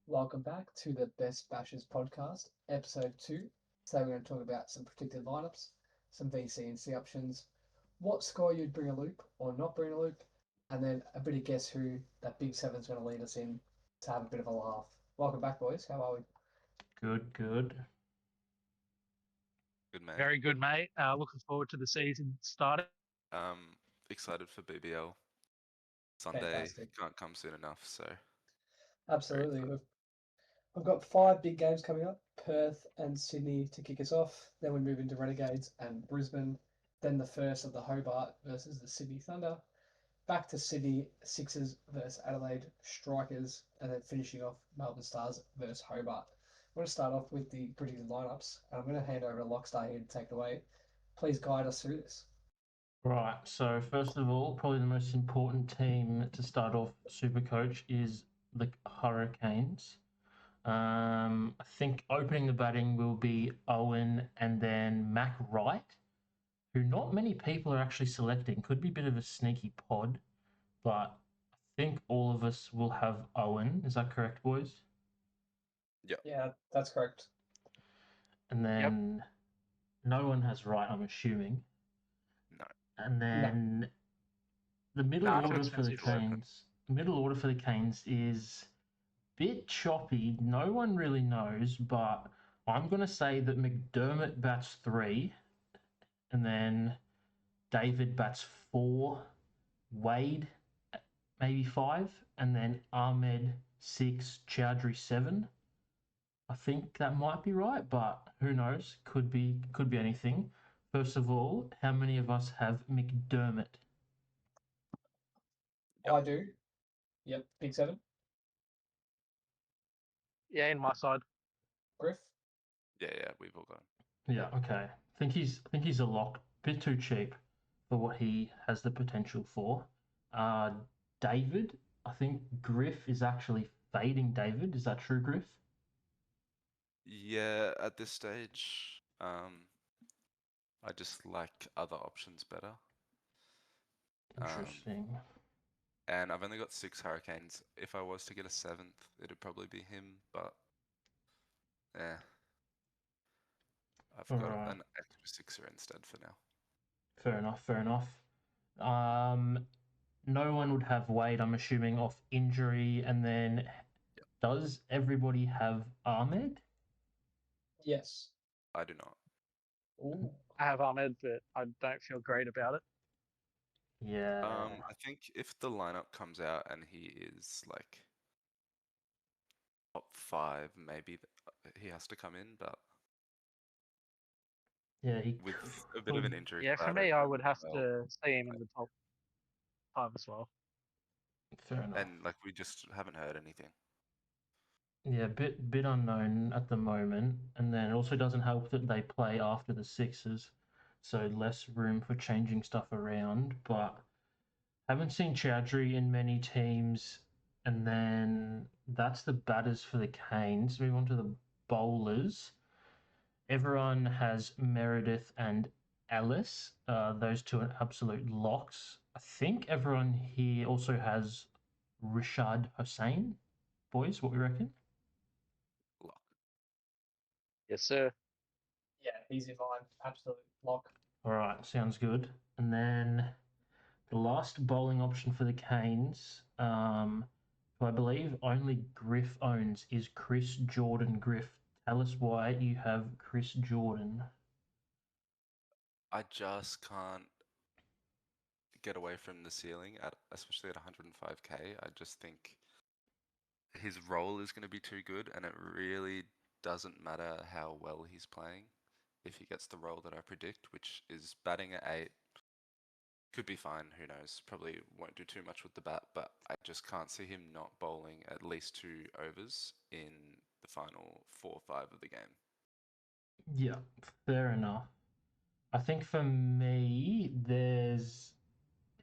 Welcome back to the Best Bashers podcast, episode 2. Today we're going to talk about some predicted lineups, some VC and C options, what score you'd bring a loop or not bring a loop, and then a bit of guess who that BigSeven's going to lead us in to have a bit of a laugh. Welcome back, boys. How are we? Good. Good mate. Very good, mate. Looking forward to the season starting. Excited for BBL. Sunday Fantastic. can't come soon enough, so Absolutely. excited. We've got 5 big games coming up, Perth and Sydney to kick us off. Then we move into Renegades and Brisbane. Then the first of the Hobart versus the Sydney Thunder. Back to Sydney, Sixers versus Adelaide Strikers, and then finishing off Melbourne Stars versus Hobart. I'm going to start off with the predicted lineups, and I'm going to hand over to Lockstar here to take it away. Please guide us through this. Right, so first of all, probably the most important team to start off SuperCoach is the Hurricanes. I think opening the batting will be Owen and then Mac Wright, who not many people are actually selecting. Could be a bit of a sneaky pod, but I think all of us will have Owen. Is that correct, boys? Yeah, that's correct. And then no one has Wright, I'm assuming. No. And then the middle order for the Canes. The middle order for the Canes is a bit choppy. No one really knows, but I'm going to say that McDermott bats 3, and then David bats 4, Wade maybe 5, and then Ahmed 6, Chowdhury 7. I think that might be right, but who knows? Could be anything. First of all, how many of us have McDermott? I do. Yep, BigSeven. Yeah, in my side. Griff. Yeah, we've all got Yeah, okay. I think he's a lock. Bit too cheap for what he has the potential for. David, I think Griff is actually fading David. Is that true, Griff? Yeah, at this stage, I just like other options better. Interesting. And I've only got 6 Hurricanes. If I was to get a 7th, it'd probably be him, but yeah. I've got an extra 6er instead for now. Fair enough. No one would have Wade, I'm assuming, off injury. And then does everybody have Ahmed? Yes. I do not. Ooh. I have Ahmed, but I don't feel great about it. Yeah. I think if the lineup comes out and he is like top 5, maybe he has to come in, but yeah, he with a bit of an injury. Yeah, for me, I would have to see him in the top 5 as well. Fair enough. And like we just haven't heard anything. Yeah, bit unknown at the moment, and then it also doesn't help that they play after the Sixers, so less room for changing stuff around. But haven't seen Chowdhury in many teams, and then that's the batters for the Canes. Move on to the bowlers. Everyone has Meredith and Alice. Those two are absolute locks. I think everyone here also has Rishad Hussain. Boys, what we reckon? Lock. Yes, sir. Yeah, easy line. Absolute lock. All right, sounds good. And then the last bowling option for the Canes, who I believe only Griff owns, is Chris Jordan. Griff, tell us why you have Chris Jordan. I just can't get away from the ceiling, especially at 105k. I just think his role is going to be too good, and it really doesn't matter how well he's playing if he gets the role that I predict, which is batting at 8. Could be fine, who knows? Probably won't do too much with the bat, but I just can't see him not bowling at least 2 overs in the final 4 or 5 of the game. Yeah, fair enough. I think for me,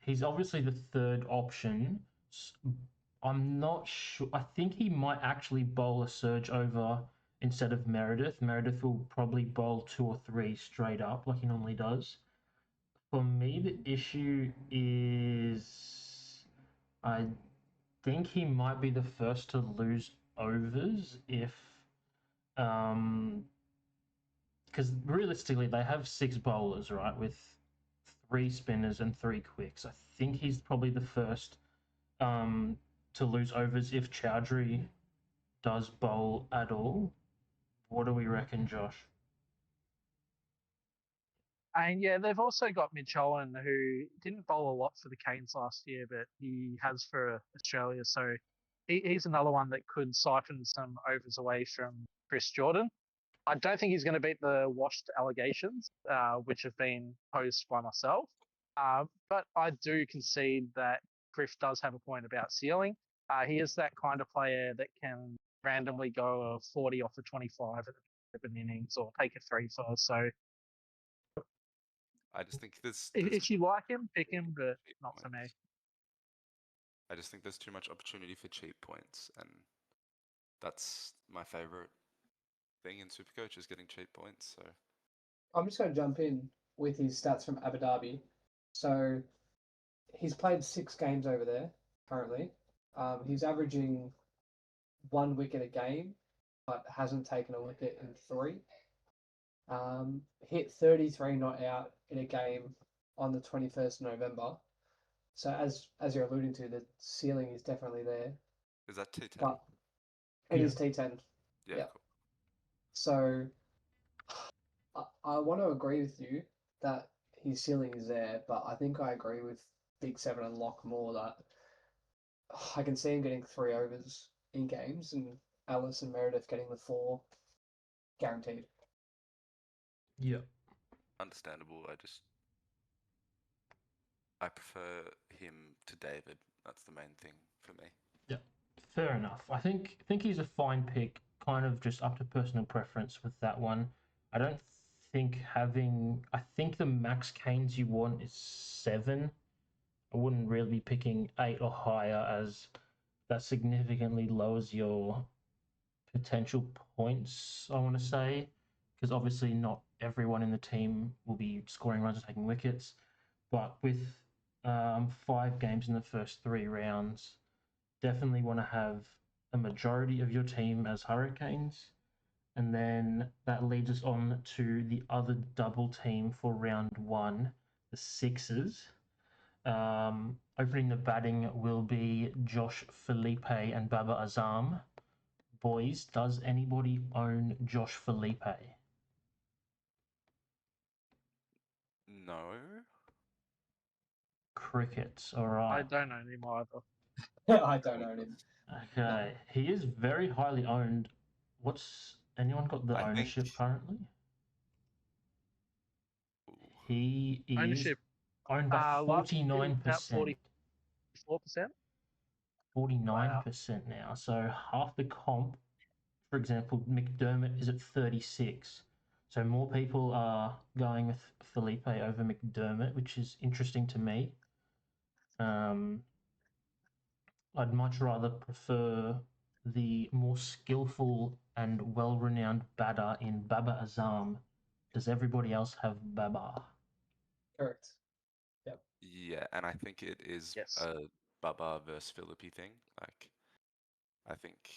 he's obviously the third option. I'm not sure. I think he might actually bowl a surge over instead of Meredith. Meredith will probably bowl 2 or 3 straight up like he normally does. For me, the issue is I think he might be the first to lose overs if because realistically they have 6 bowlers, right, with 3 spinners and 3 quicks. I think he's probably the first to lose overs if Chowdhury does bowl at all. What do we reckon, Josh? And yeah, they've also got Mitch Owen, who didn't bowl a lot for the Canes last year, but he has for Australia. So he's another one that could siphon some overs away from Chris Jordan. I don't think he's going to beat the washed allegations, which have been posed by myself. But I do concede that Griff does have a point about ceiling. He is that kind of player that can randomly go a 40 off a 25 at the end of an innings or take a 3 for. So I just think there's if you like him, pick him, but cheap not for me. points. I just think there's too much opportunity for cheap points, and that's my favorite thing in SuperCoach is getting cheap points. So I'm just going to jump in with his stats from Abu Dhabi. So he's played 6 games over there currently. He's averaging 1 wicket a game, but hasn't taken a wicket in 3. Hit 33 not out in a game on the 21st of November. So as you're alluding to, the ceiling is definitely there. is that T10? But it is T10. Yeah. yeah. Cool. So I want to agree with you that his ceiling is there, but I think I agree with BigSeven and Lach more that I can see him getting 3 overs in games and Ellis and Meredith getting the 4 guaranteed. Yeah. Understandable. I prefer him to David. That's the main thing for me. Yeah. Fair enough. I think he's a fine pick, kind of just up to personal preference with that one. I don't think I think the max Canes you want is 7. I wouldn't really be picking 8 or higher, as that significantly lowers your potential points, I want to say, because obviously not everyone in the team will be scoring runs or taking wickets. But with 5 games in the first 3 rounds, definitely want to have a majority of your team as Hurricanes. And then that leads us on to the other double team for round 1, the Sixers. Opening the batting will be Josh Felipe and Baba Azam. Boys, does anybody own Josh Felipe? No. Crickets, all right. I don't own him either. I don't own him. Okay, he is very highly owned. What's anyone got the ownership currently? He is Ownership owned by 49%. 44%. 49% now. So half the comp, for example, McDermott is at 36. So more people are going with Felipe over McDermott, which is interesting to me. I'd much rather prefer the more skillful and well-renowned batter in Baba Azam. Does everybody else have Baba? Correct. Yep. Yeah, and I think it is a Baba versus Philippi thing. Like, I think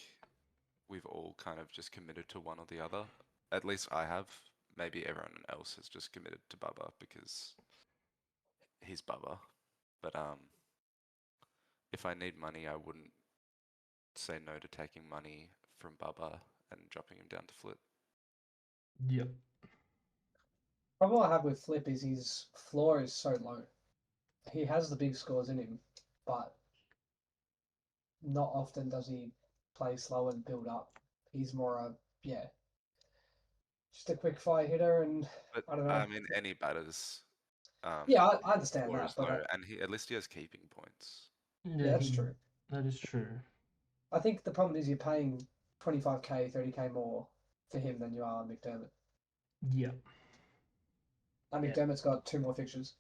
we've all kind of just committed to one or the other. At least I have. Maybe everyone else has just committed to Baba because he's Baba. But if I need money, I wouldn't say no to taking money from Baba and dropping him down to Flip. Yep. Problem I have with Flip is his floor is so low. He has the big scores in him, but not often does he play slow and build up. He's more just a quick fire hitter, and but, I don't know. I mean, any batters. Yeah, I understand floor that, is but low, and at least he has keeping points. Yeah, that's true. That is true. I think the problem is you're paying 25k, 30k more for him than you are on McDermott. Yeah. And McDermott's got 2 more fixtures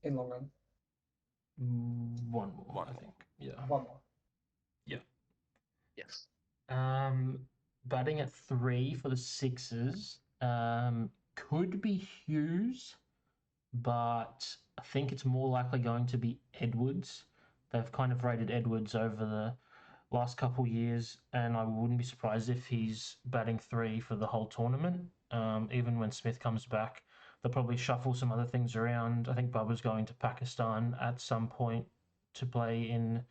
in long run. 1 more, I think. Yeah. 1 more. Yeah. Yes. Batting at 3 for the Sixers could be Hughes, but I think it's more likely going to be Edwards. They've kind of rated Edwards over the last couple years, and I wouldn't be surprised if he's batting 3 for the whole tournament. Even when Smith comes back, they'll probably shuffle some other things around. I think Bubba's going to Pakistan at some point to play in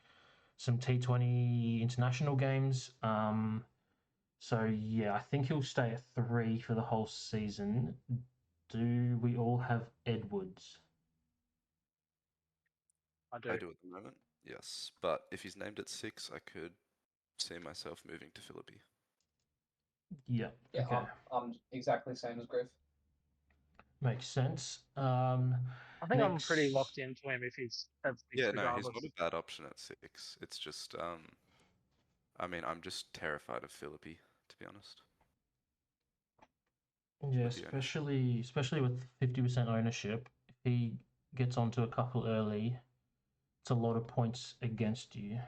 some T20 international games. So yeah, I think he'll stay at 3 for the whole season. Do we all have Edwards? I do. I do at the moment, yes. But if he's named at 6, I could see myself moving to Philippi. Yeah. Yeah, Okay. I'm exactly the same as Griff. Makes sense. I think I'm pretty locked into him if he's at 6 Yeah, no, regardless. he's not a bad option at 6. It's just, I mean, I'm just terrified of Philippi, to be honest. Yeah, with the ownership. especially with 50% ownership, if he gets onto a couple early, it's a lot of points against you.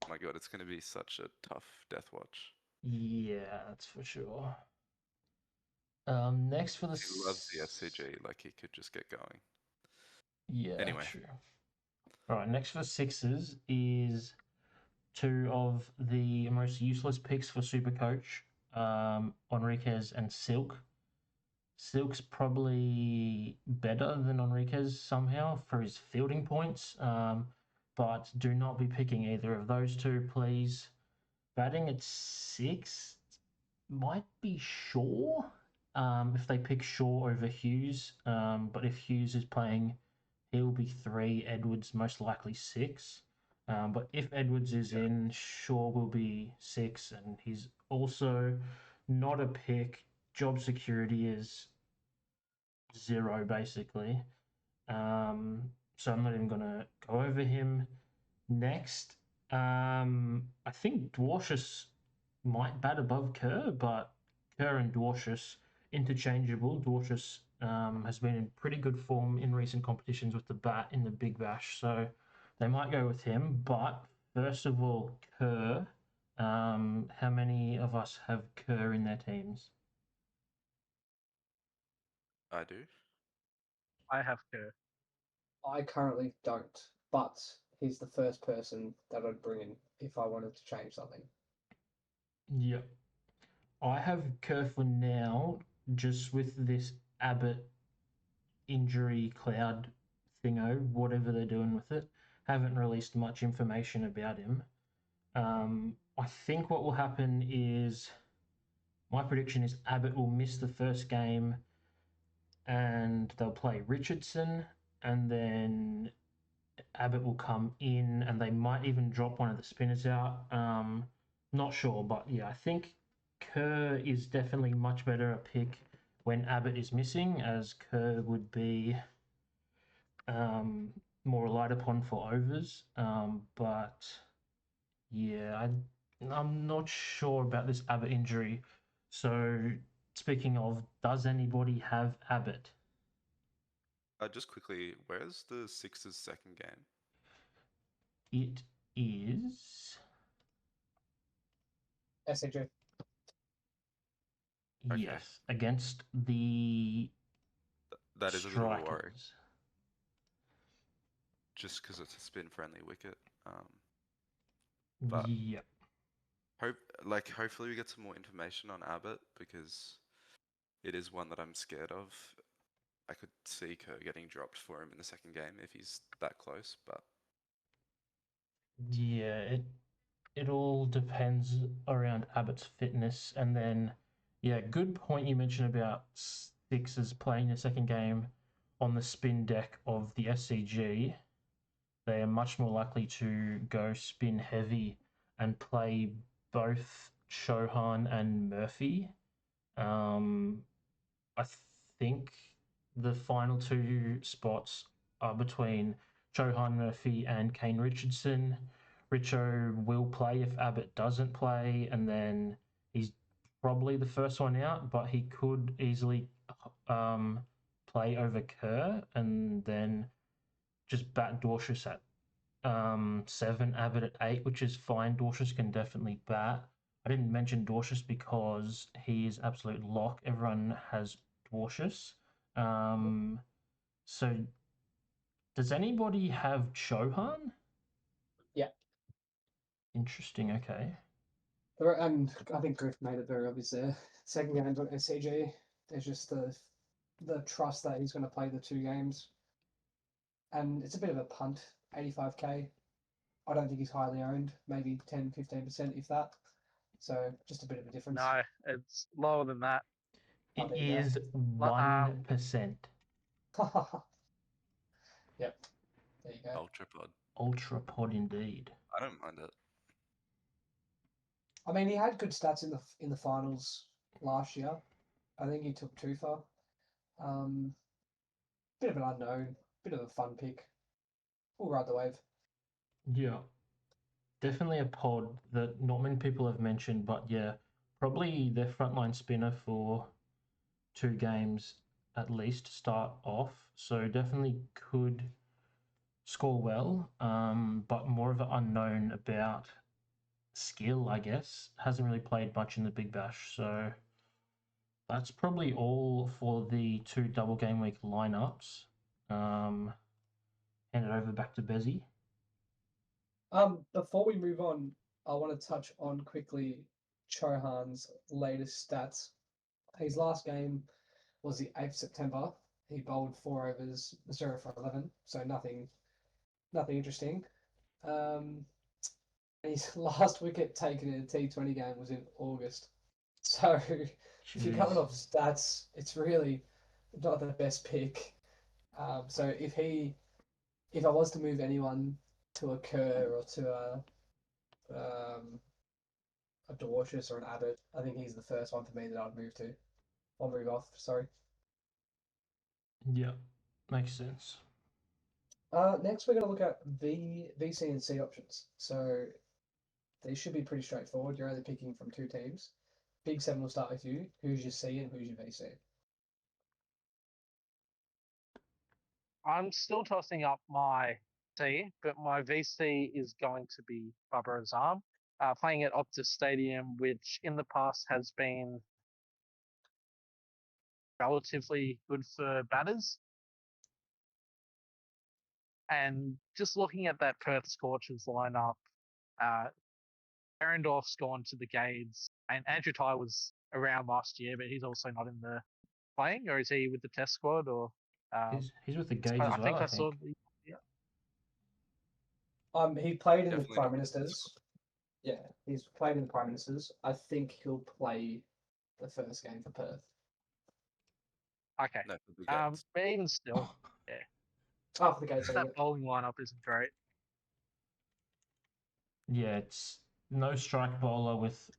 Oh my god, it's going to be such a tough death watch. Yeah, that's for sure. Next for the He loves the SCG, like he could just get going. Yeah, Anyway. true. All right, next for sixes is 2 of the most useless picks for SuperCoach, Enriquez and Silk. Silk's probably better than Enriquez somehow for his fielding points, but do not be picking either of those two, please. Batting at 6 might be Shaw if they pick Shaw over Hughes, but if Hughes is playing, he'll be 3, Edwards most likely 6. But if Edwards is in, Shaw will be 6, and he's also not a pick. Job security is 0 basically. So I'm not even gonna go over him. Next, I think Dwarshuis might bat above Kerr, but Kerr and Dwarshuis interchangeable. Dwarshuis has been in pretty good form in recent competitions with the bat in the Big Bash, so they might go with him. But first of all, Kerr. How many of us have Kerr in their teams? I do. I have Kerr. I currently don't, but he's the first person that I'd bring in if I wanted to change something. Yep. I have Kerr for now, just with this Abbott injury cloud thingo, whatever they're doing with it. Haven't released much information about him. I think what will happen is my prediction is Abbott will miss the first game and they'll play Richardson, and then Abbott will come in and they might even drop one of the spinners out. Not sure, but yeah, I think Kerr is definitely much better a pick when Abbott is missing, as Kerr would be more relied upon for overs. But yeah, I'm not sure about this Abbott injury. So speaking of, does anybody have Abbott? Just quickly, where's the Sixers' second game? It is. SAG. Okay. Yes, against the That is a bit of a worry, Strikers. just because it's a spin-friendly wicket. But Yep. hopefully we get some more information on Abbott, because it is one that I'm scared of. I could see Kerr getting dropped for him in the second game if he's that close, but Yeah, it all depends around Abbott's fitness, and then yeah, good point you mentioned about Sixers playing the second game on the spin deck of the SCG. They are much more likely to go spin heavy and play both Chauhan and Murphy. I think the final 2 spots are between Chauhan Murphy and Kane Richardson. Richo will play if Abbott doesn't play, and then he's probably the first one out, but he could easily play over Kerr and then just bat Dwarshuis at 7, Abbott at 8, which is fine. Dwarshuis can definitely bat. I didn't mention Dwarshuis because he is absolute lock. Everyone has Dwarshuis. So does anybody have Chauhan? Yeah. Interesting. Okay. And I think Griff made it very obvious there. Second game's on SCG. There's just the trust that he's going to play the 2 games. And it's a bit of a punt, 85k. I don't think he's highly owned, maybe 10, 15%, if that. So just a bit of a difference. No, it's lower than that. Oh, It there you go. is 1%. Yep. There you go. Ultra pod. Ultra pod indeed. I don't mind it. I mean, he had good stats in the finals last year. I think he took Tufa. Bit of an unknown, bit of a fun pick. We'll ride the wave. Yeah. Definitely a pod that not many people have mentioned, but yeah, probably their frontline spinner for 2 games at least to start off. So definitely could score well, but more of an unknown about skill, I guess. Hasn't really played much in the Big Bash, so that's probably all for the 2 double game week lineups. Hand it over back to Bezzy. Before we move on, I want to touch on quickly Chohan's latest stats. His last game was the 8th September. He bowled 4 overs, 0 for 11, so nothing interesting. His last wicket taken in a T20 game was in August. So if you're going off stats, it's really not the best pick. So if I was to move anyone to a Kerr or to a Dorcius or an Abbott, I think he's the first one for me that I'd move to. I'll move off, sorry. Yeah, makes sense. Next, we're going to look at VC and C options. So these should be pretty straightforward. You're only picking from 2 teams. BigSeven will start with you. Who's your C and who's your VC? I'm still tossing up my C, but my VC is going to be Bubba Azam, playing at Optus Stadium, which in the past has been relatively good for batters. And just looking at that Perth Scorchers lineup, Arendorf's gone to the Gades, and Andrew Ty was around last year, but he's also not in the playing, or is he with the Test squad? Or he's with the Gades as well. I think. He played in Definitely the Prime not. Ministers. Yeah, he's played in the Prime Ministers. I think he'll play the first game for Perth. Okay. No, for the Gates. But even still, yeah. Oh, for the Gates. That bowling lineup isn't great. Yeah, it's no strike bowler with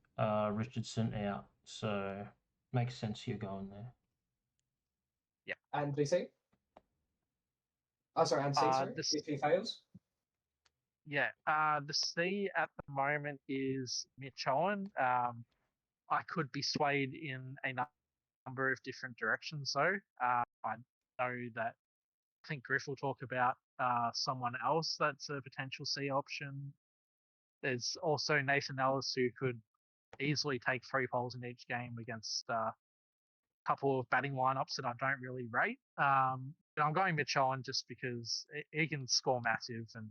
Richardson out, so makes sense you're going there. Yeah. And VC? Oh, sorry, and C, sorry, if he fails? Yeah, the C at the moment is Mitch Owen. I could be swayed in a number of different directions, though. I know that I think Griff will talk about someone else that's a potential C option. There's also Nathan Ellis, who could easily take 3 poles in each game against a couple of batting lineups that I don't really rate. But I'm going Mitch Owen just because he can score massive, and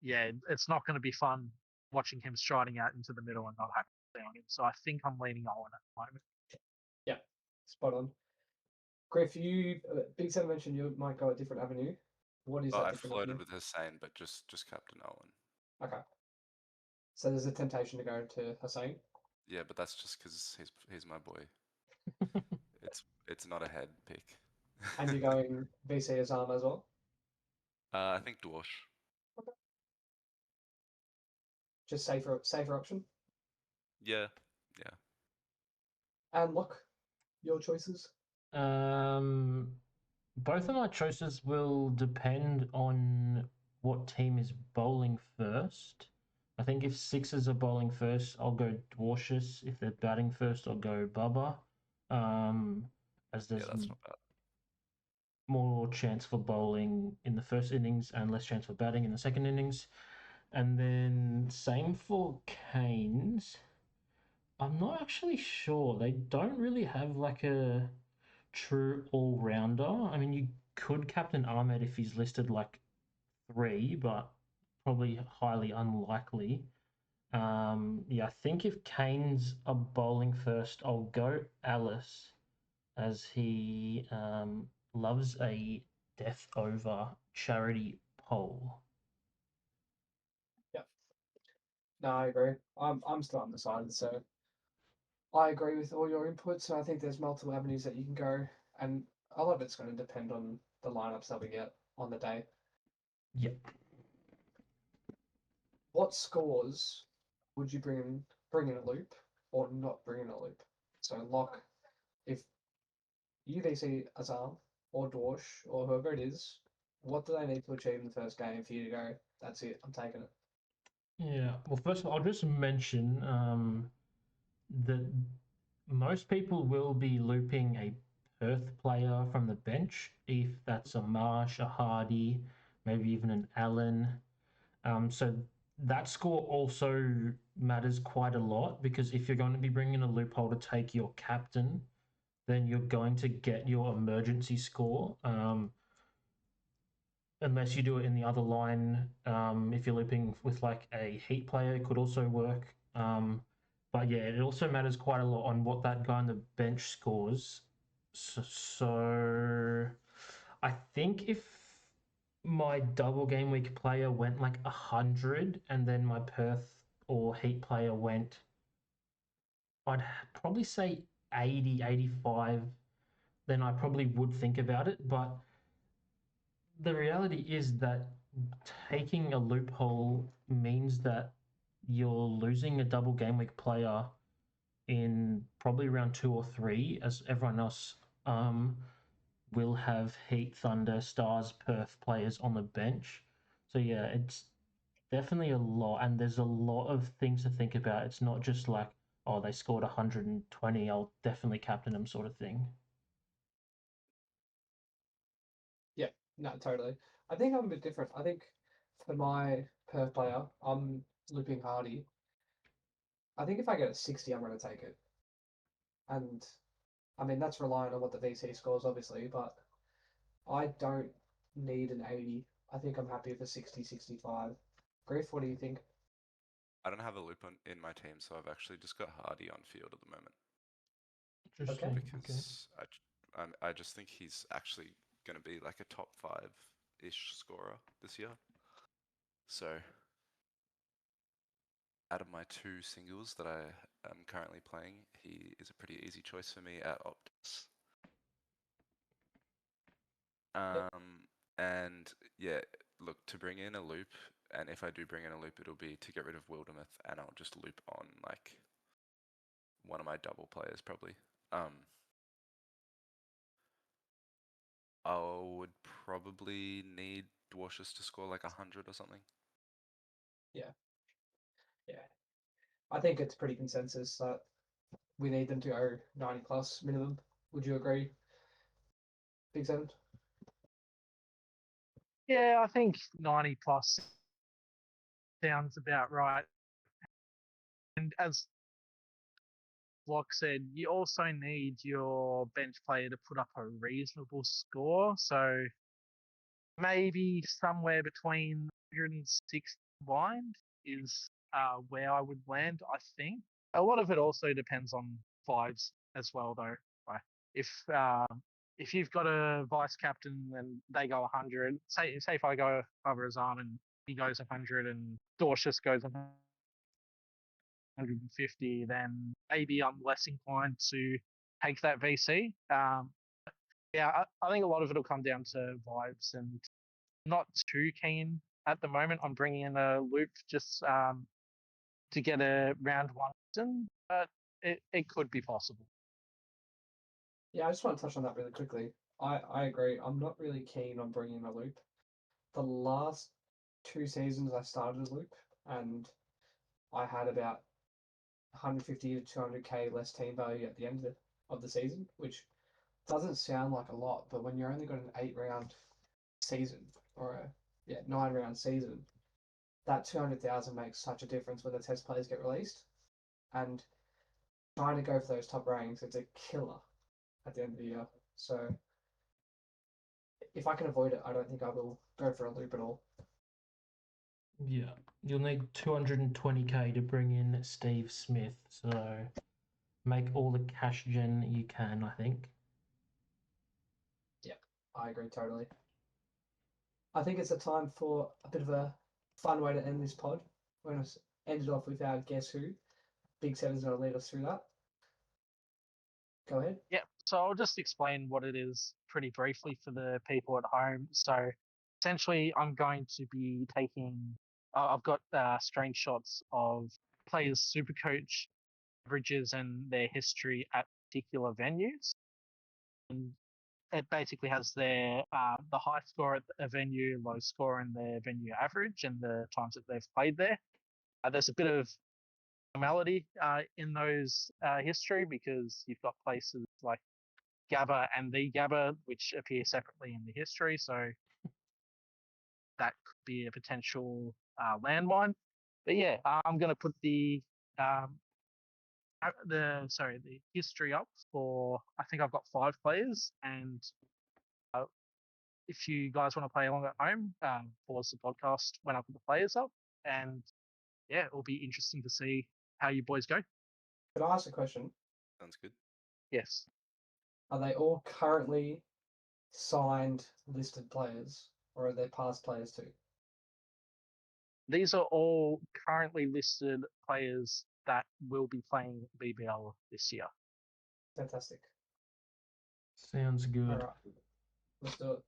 yeah, it's not going to be fun watching him striding out into the middle and not having to stay on him. So I think I'm leaning Owen at the moment. Yeah, spot on. Griff, you BigSeven mentioned you might go a different avenue. What is that? I floated with Hussein, but just Captain Owen. Okay. So there's a temptation to go to Hussein. Yeah, but that's just because he's my boy. It's not a head pick. And you're going VC Azam as well? I think Dwarsh. Okay. Just safer option? Yeah. And look, your choices? Both of my choices will depend on what team is bowling first. I think if Sixers are bowling first, I'll go Dwarcius. If they're batting first, I'll go Bubba. As there's that's not bad. more chance for bowling in the first innings and less chance for batting in the second innings. And then same for Canes. I'm not actually sure. They don't really have like a true all-rounder. I mean, you could captain Ahmed if he's listed like 3, but probably highly unlikely. Yeah, I think if Kane's are bowling first, I'll go Alice, as he loves a death over charity poll. Yep. No, I agree. I'm still undecided, so I agree with all your inputs. So I think there's multiple avenues that you can go, and a lot of it's going to depend on the lineups that we get on the day. Yep. What scores would you bring in a loop or not bring in a loop? So Lach, if you VC Azam or Dorsch or whoever it is, what do they need to achieve in the first game for you to go, that's it, I'm taking it? Yeah. Well, first of all, I'll just mention that most people will be looping a Perth player from the bench, if that's a Marsh, a Hardy, maybe even an Allen. So that score also matters quite a lot, because if you're going to be bringing a loophole to take your captain, then you're going to get your emergency score. Unless you do it in the other line, if you're looping with like a heat player, it could also work. But yeah, it also matters quite a lot on what that guy on the bench scores. So I think if my double game week player went like 100, and then my Perth or Heat player went, I'd probably say 80, 85, then I probably would think about it. But the reality is that taking a loophole means that you're losing a double game week player in probably round 2 or 3, as everyone else will have Heat, Thunder, Stars, Perth players on the bench. So yeah, it's definitely a lot, and there's a lot of things to think about. It's not just like, oh, they scored 120, I'll definitely captain them sort of thing. Yeah, no, totally. I think I'm a bit different. I think for my Perth player, I'm looping Hardy. I think if I get a 60, I'm going to take it. And I mean, that's relying on what the VC scores, obviously, but I don't need an 80. I think I'm happy with a 60, 65. Griff, what do you think? I don't have a loop in my team, so I've actually just got Hardy on field at the moment. Interesting. Okay. Because I just think he's actually going to be like a top 5-ish scorer this year. So out of my 2 singles that I am currently playing, he is a pretty easy choice for me at Optus. And yeah, look, to bring in a loop, and if I do bring in a loop, it'll be to get rid of Wildermuth, and I'll just loop on like one of my double players probably. I would probably need Dwarshus to score like 100 or something. Yeah. I think it's pretty consensus that we need them to go 90 plus minimum. Would you agree, BigSeven? Yeah, I think 90 plus sounds about right. And as Lach said, you also need your bench player to put up a reasonable score. So maybe somewhere between 106 blind is where I would land, I think. A lot of it also depends on vibes as well, though. Like if you've got a vice captain and they go 100, say if I go over Azam and he goes 100 and Dorshus goes 150, then maybe I'm less inclined to take that VC. Yeah, I think a lot of it will come down to vibes, and not too keen at the moment on bringing in a loop just to get a round 1, but it could be possible. Yeah, I just want to touch on that really quickly. I agree. I'm not really keen on bringing in a loop. The last 2 seasons I started a loop, and I had about 150 to 200k less team value at the end of the season, which doesn't sound like a lot, but when you're only got an 8-round season or a 9-round season, that 200,000 makes such a difference when the test players get released. And trying to go for those top ranks, it's a killer at the end of the year. So if I can avoid it, I don't think I will go for a loop at all. Yeah, you'll need 220k to bring in Steve Smith. So make all the cash gen you can, I think. I agree totally. I think it's a time for a bit of a fun way to end this pod. We're going to end it off with our Guess Who. BigSeven's going to lead us through that. Go ahead. Yeah, so I'll just explain what it is pretty briefly for the people at home. So essentially, I'm going to be taking, I've got screenshots of players' SuperCoach averages and their history at particular venues. And it basically has their the high score at a venue, low score in their venue average, and the times that they've played there. There's a bit of normality in those history because you've got places like Gabba and the Gabba, which appear separately in the history. So that could be a potential landmine. But yeah, I'm going to put the history up for. I think I've got 5 players, and if you guys want to play along at home, pause the podcast when I put the players up, and yeah, it'll be interesting to see how you boys go. Can I ask a question? Sounds good. Yes. Are they all currently signed listed players, or are they past players too? These are all currently listed players that will be playing BBL this year. Fantastic. Sounds good. All right, let's do it.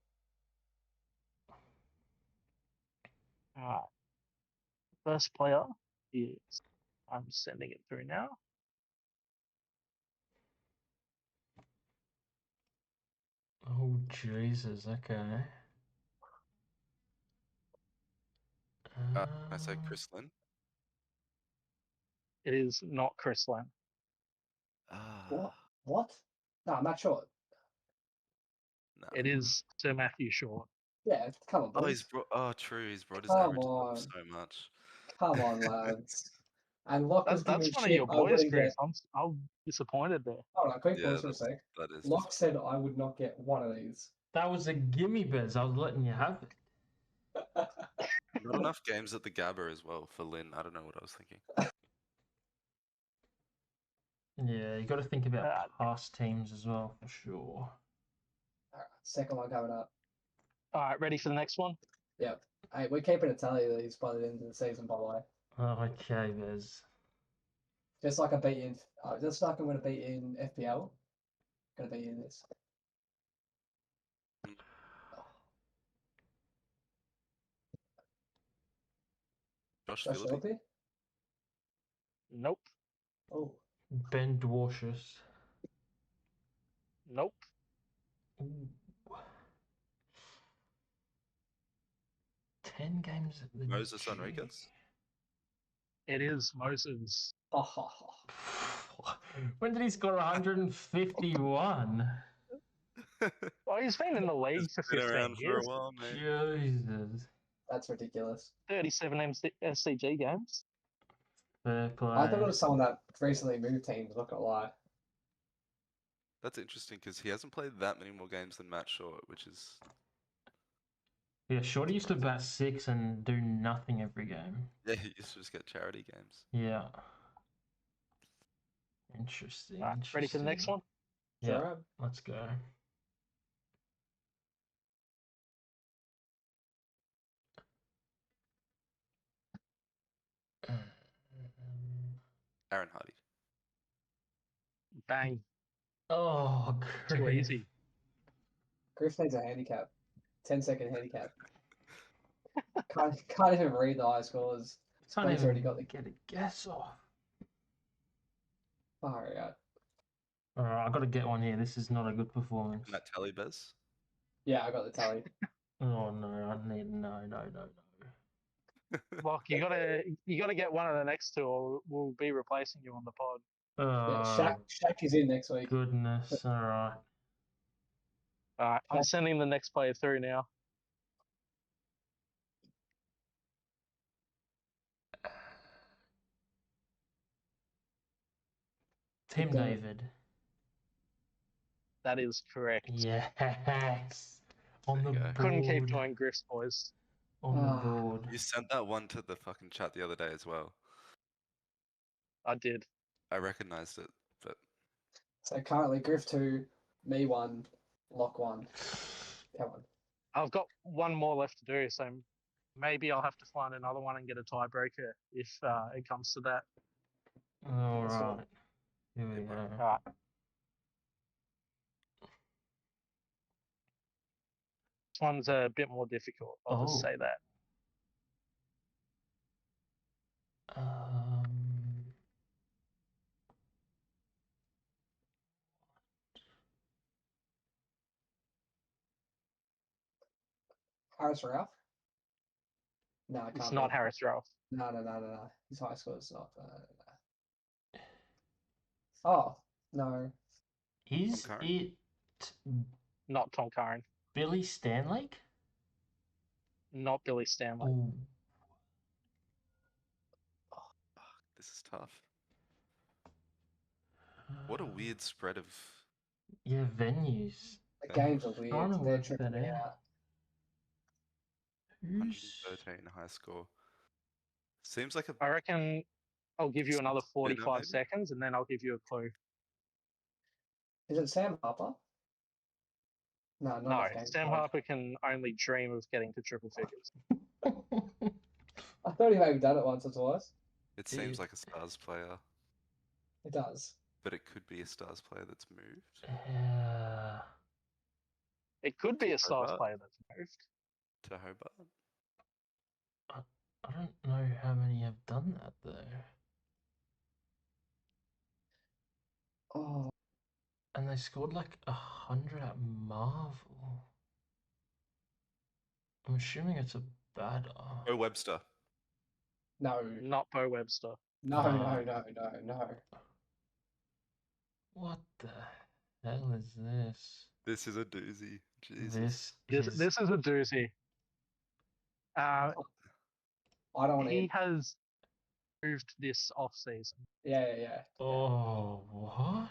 First player is, I'm sending it through now. Oh, Jesus, okay. I say Chris Lynn. It is not Chris Lynn. What? No, Matt Short. No. It is Sir Matthew Short. Yeah, come on, boys. True. He's brought his Come average on. up so much. Come on, lads. And Locke was giving That's one of shit. your I boys, wouldn't Griff. get. I'm disappointed there. Hold on, quick Yeah, pause for a sec. that is. Locke said I would not get one of these. That was a gimme, Bez. I was letting you have it. Not enough games at the Gabba as well for Lynn. I don't know what I was thinking. Yeah, you got to think about past teams as well, for sure. All right, second one coming up. All right, ready for the next one? Yep. Hey, we're keeping a tally of these by the end of the season, by the way. Okay, Bez. Just like I beat in, just like I'm going to beat in FPL, going to beat in this. Josh Josh Phillippe? Phillippe? Nope. Oh. Ben Dwarshus. Nope. Ooh. 10 games at the Moses G. Enriquez? It is Moses. When did he score 151? Well, he's been in the league for Been 15 around for a years. while, mate. Jesus. That's ridiculous. 37 SCG games. Fair play. I thought it was someone that recently moved teams, not going to lie. That's interesting because he hasn't played that many more games than Matt Short, which is. Yeah, Shorty used to bat 6 and do nothing every game. Yeah, he used to just get charity games. Yeah. Interesting. Right, ready for the next one? Yeah, Sure. let's go. Aaron Hardy. Bang. Oh, Too Griff. easy. Griff needs a handicap. 10-second handicap. Can't even read the high scores. Can't Space even already got the get a guess off. far out. Alright, I've got to get one here. This is not a good performance. Matt Telly Bez. Yeah, I got the tally. Oh no, I need no. Look, you gotta get one of the next two, or we'll be replacing you on the pod. Yeah, Shaq is in next week. Goodness, alright. All right, I'm sending the next player through now. Tim Go. David. That is correct. Yes. On the There you board. go. Couldn't keep doing Griff's boys. on the Ah. board. You sent that one to the fucking chat the other day as well. I did. I recognized it, but So currently, Griff 2, me 1, Lock 1. Come on. I've got one more left to do, so maybe I'll have to find another one and get a tiebreaker if it comes to that. All That's right. right. Here we go. Alright. This one's a bit more difficult. I'll just Oh. say that. Harris Ralph? No, I can't. It's not be. Harris Ralph. No. His high score is not. No. Oh, no. Is Curran? it Not Tom Curran. Billy Stanlake? Not Billy Stanley. Oh. this is tough. What a weird spread of. Yeah, venues. The games are weird. Trying to They're work tripping that me out. out. Who's 113 high score. Seems like a. I reckon I'll give you another Spinner, 45 maybe? seconds and then I'll give you a clue. Is it Sam Harper? No, not No, enough games Sam played. Harper can only dream of getting to triple figures. I thought he maybe done it once or twice. It seems Yeah. like a Stars player, It does. but it could be a Stars player that's moved Yeah. It could be a Stars Hobart. player that's moved. to Hobart. I don't know how many have done that though. Oh, And they scored like 100 at Marvel. I'm assuming it's a bad. Oh, Webster. no. Not Bo Webster. No. What the hell is this? This is a doozy. Jesus. This This is a doozy. I don't want to. He has moved this off season. Yeah. Oh, what?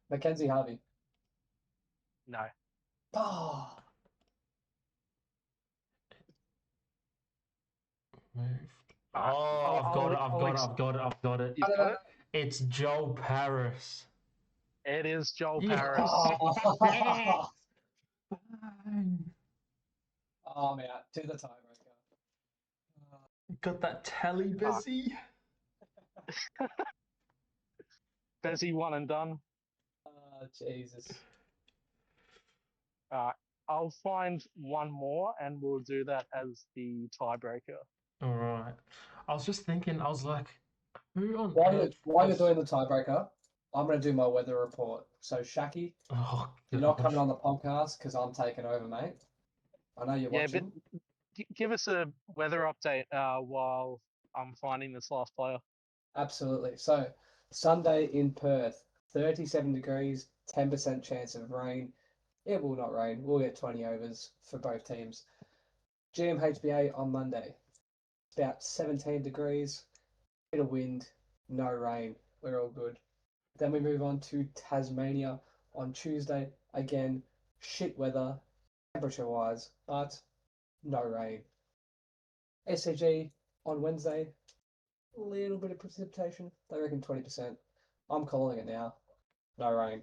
Mackenzie Harvey. No. Oh, Moved. Alright, Oh, I've got it. You've got it? It's Joel Paris. It is Joel Yeah. Paris. oh, I'm out to the tiebreaker. Got that tally, Bessie? Bezzy one and done. Jesus. I'll find one more and we'll do that as the tiebreaker. All right. I was just thinking, I was like, who on While earth you're was- doing the tiebreaker, I'm going to do my weather report. So, Shaki, Oh, you're not gosh. coming on the podcast because I'm taking over, mate. I know you're Yeah, but watching. give us a weather update while I'm finding this last player. Absolutely. So, Sunday in Perth, 37 degrees, 10% chance of rain. It will not rain. We'll get 20 overs for both teams. GMHBA on Monday, about 17 degrees, bit of wind, no rain. We're all good. Then we move on to Tasmania on Tuesday. Again, shit weather, temperature-wise, but no rain. SCG on Wednesday, a little bit of precipitation. They reckon 20%. I'm calling it now. No rain.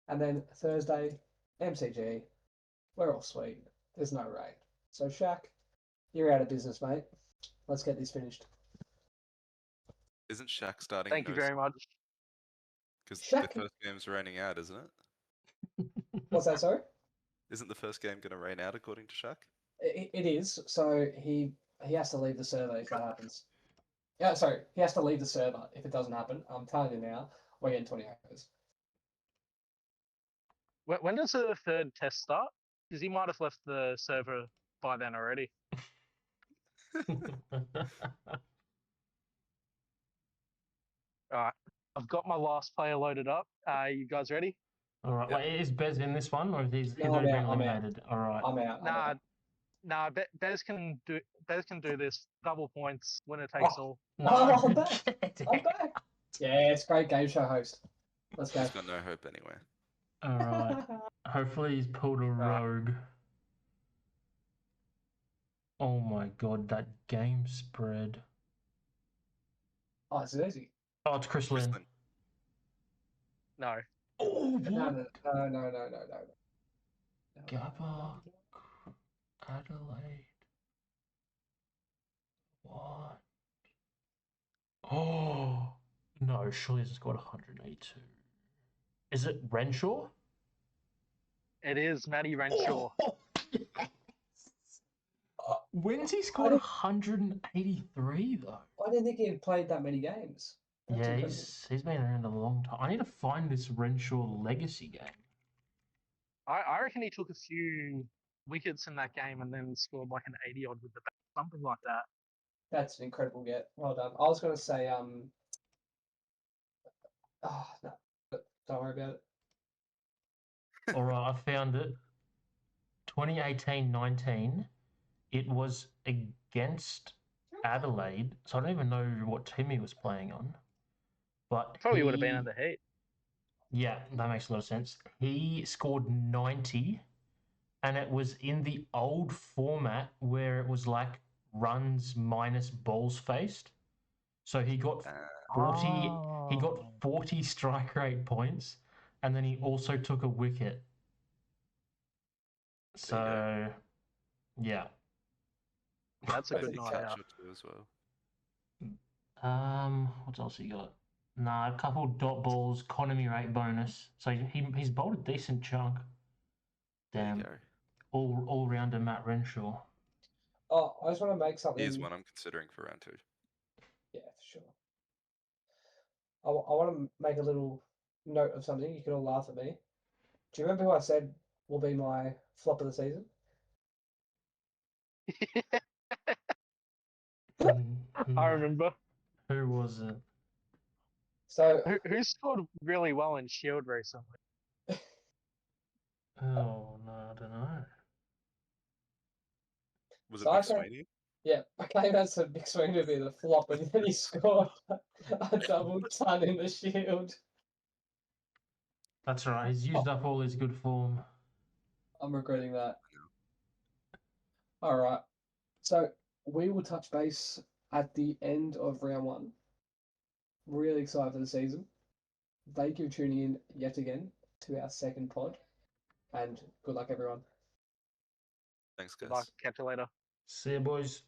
And then Thursday, MCG, we're all sweet. There's no rain. So, Shaq, you're out of business, mate. Let's get this finished. Isn't Shaq starting? Thank you very much. Because Shaq- the first game's raining out, isn't it? What's that, sorry? Isn't the first game going to rain out according to Shaq? It is. So he has to leave the server if that happens. Yeah, sorry. He has to leave the server if it doesn't happen. I'm telling you now, we're getting 20 overs. When does the third test start? Because he might have left the server by then already. Alright, I've got my last player loaded up. You guys ready? All right. Yep. Wait, is Bez in this one, or is he's No, already I'm been out, I'm out. eliminated? All right. I'm out. Nah, Bez can do this. Double points, winner takes all. No, Oh, I'm back. get I'm it. back. Yeah, it's great game show host. Let's go. He's got no hope anyway. All right. Hopefully he's pulled a Right. rogue. Oh my god, that game spread. Oh, it's easy. Oh, it's Chris Lynn. Brisbane. No. Oh, what? No. Gabba, Adelaide. What? Oh, no, surely it's got 182. Is it Renshaw? It is Matty Renshaw. Oh, yes. When's he scored 183 though? I didn't think he had played that many games. That's Yeah, incredible. he's been around a long time. I need to find this Renshaw legacy game. I reckon he took a few wickets in that game and then scored like an 80 odd with the bat, something like that. That's an incredible get. Well done. I was going to say, oh, no, don't worry about it. All right, I found it. 2018-19. It was against Adelaide, so I don't even know what team he was playing on. But Probably would have been in the heat. Yeah, that makes a lot of sense. He scored 90, and it was in the old format where it was like runs minus balls faced. So he got 40. He got 40 strike rate points, and then he also took a wicket. So, yeah. That's a I good think night out. catcher too as well. What else he got? Nah, a couple dot balls, economy rate bonus. So he's bowled a decent chunk. There Damn. you go. All rounder Matt Renshaw. Oh, I just want to make something. Here's one I'm considering for round 2. Yeah, for sure. I want to make a little note of something. You can all laugh at me. Do you remember who I said will be my flop of the season? I remember. Who was it? So Who scored really well in Shield recently? Oh no, I don't know. Was it So I Big said- Sweeney? yeah, I came out to Big Swing to be the flop, and then he scored a double ton in the Shield. That's right. He's used up all his good form. I'm regretting that. All right. So we will touch base at the end of round 1. Really excited for the season. Thank you for tuning in yet again to our second pod. And good luck, everyone. Thanks, Good guys. luck. Catch you later. See you, boys.